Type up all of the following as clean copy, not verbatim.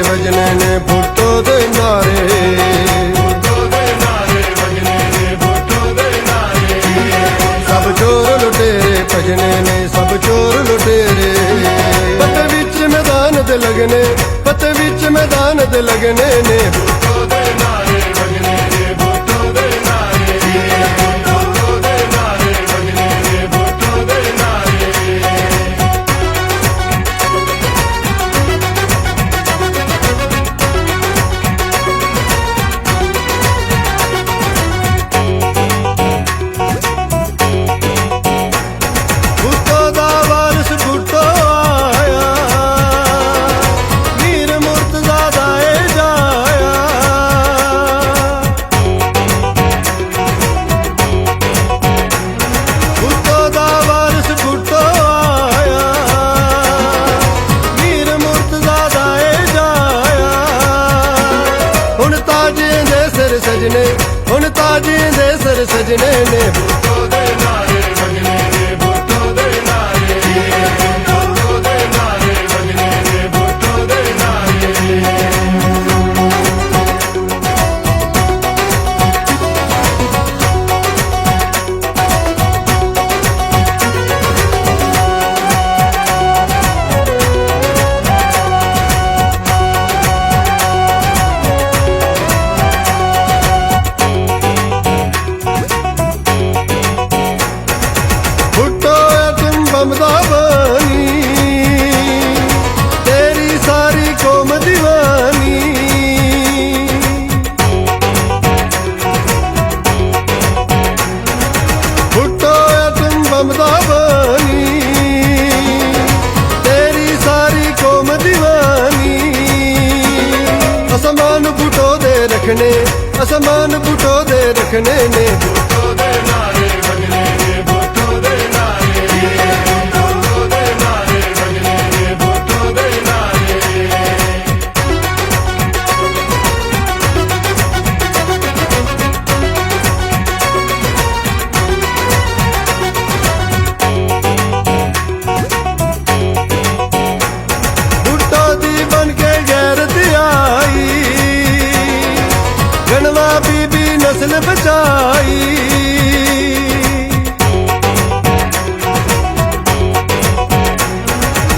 ਵਜਨੇ ਨੇ ਭੁੱਟੋ ਦੇ ਨਾਰੇ, ਭੁੱਟੋ ਦੇ ਨਾਰੇ ਵਜਨੇ ਨੇ, ਭੁੱਟੋ ਦੇ ਨਾਰੇ। ਸਭ ਚੋਰ ਲੁਟੇਰੇ ਭਜਨੇ ਨੇ, ਸਭ ਚੋਰ ਲੁਟੇਰੇ। ਪੱਤੇ ਵਿੱਚ ਮੈਦਾਨ ਦੇ ਲੱਗਨੇ, ਪੱਤੇ ਵਿੱਚ ਮੈਦਾਨ ਦੇ ਲੱਗਨੇ ਨੇ, ਭੁੱਟੋ ਦੇ ਨਾਰੇ ਵਜਨੇ ਨੇ, ਭੁੱਟੋ ਦੇ ਨਾਰੇ। ਭੁੱਟੋ ਦੇ ਨਾਰੇ ਵਜਨੇ ਨੇ, ਭੁੱਟੋ ਦੇ ਨਾਰੇ। ਭੁੱਟੋ ਦਾ ਵਾਰਿਸ ਭੁੱਟੋ ਆਇਆ, ਵੀਰ ਮੁਰਤਜ਼ਾ ਦਾ ਏ ਜਾਇਆ। ਭੁੱਟੋ ਦਾ ਵਾਰਿਸ ਭੁੱਟੋ ਆਇਆ, ਵੀਰ ਮੁਰਤਜ਼ਾ ਦਾ ਏ ਜਾਇਆ। ਹੁਣ ਤਾਜੇ ਦੇ ਸਿਰ ਸਜਣੇ, ਹੁਣ ਤਾਜੇ ਦੇ ਸਿਰ ਸਜਣੇ ਨੇ, ਭੁੱਟੋ ਦੇ ਨਾਰੇ ਵਜਨੇ ਨੇ, ਭੁੱਟੋ ਦੇ ਨਾਰੇ। ਭੁੱਟੋ ਦੇ ਨਾਰੇ ਵਜਨੇ ਨੇ, ਭੁੱਟੋ ਦੇ ਨਾਰੇ। ਭੁੱਟੋ ਐਟਮ ਬੰਬ ਦਾ ਬਾਨੀ, ਤੇਰੀ ਸਾਰੀ ਕੌਮ ਦੀਵਾਨੀ। ਭੁੱਟੋ ਐਟਮ ਬੰਬ ਦਾ ਬਾਨੀ, ਤੇਰੀ ਸਾਰੀ ਕੌਮ ਦੀਵਾਨੀ। ਅਸਮਾਨ ਭੁੱਟੋ ਦੇ ਰਖਣੇ, ਅਸਮਾਨ ਭੁੱਟੋ ਦੇ ਰਖਣੇ ਨੇ, ਭੁੱਟੋ ਦੇ ਨਾਰੇ ਵਜਨੇ ਨੇ, ਭੁੱਟੋ ਦੇ ਨਾਰੇ। ਭੁੱਟੋ ਦੇ ਨਾਰੇ ਵਜਨੇ ਨੇ, ਭੁੱਟੋ ਦੇ ਨਾਰੇ। ਭੁੱਟੋ ਦੀ ਬਣ ਕੇ ਗੈਰਤ ਆਈ, ਗਣਵਾ ਬੀਬੀ ਨਸਲ ਬਚਾਈ।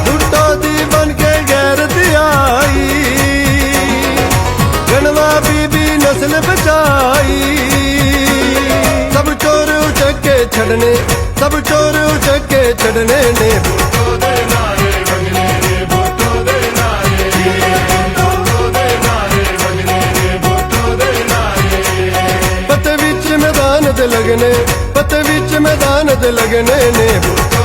ਭੁੱਟੋ ਦੀ ਬਣ ਕੇ ਗੈਰਤ ਆਈ, ਗਣਵਾ ਬੀਬੀ ਨਸਲ ਬਚਾਈ। ਸਭ ਚੋਰ ਉਚਕ ਕੇ ਛੱਡਣੇ, ਸਭ ਚੋਰ ਉਚਕ ਕੇ ਛੱਡਣੇ ਨੇ, ਭੁੱਟੋ ਦੇ ਨਾਰੇ ਵਜਨੇ ਨੇ, ਭੁੱਟੋ ਦੇ ਨਾਰੇ। ਭੁੱਟੋ ਦੇ ਨਾਰੇ ਵਜਨੇ ਨੇ, ਭੁੱਟੋ ਦੇ ਨਾਰੇ। ਪੱਤੇ ਵਿੱਚ ਮੈਦਾਨ ਦੇ ਲੱਗਨੇ, ਪੱਤੇ ਵਿੱਚ ਮੈਦਾਨ ਦੇ ਲੱਗਨੇ ਨੇ, ਭੁੱਟੋ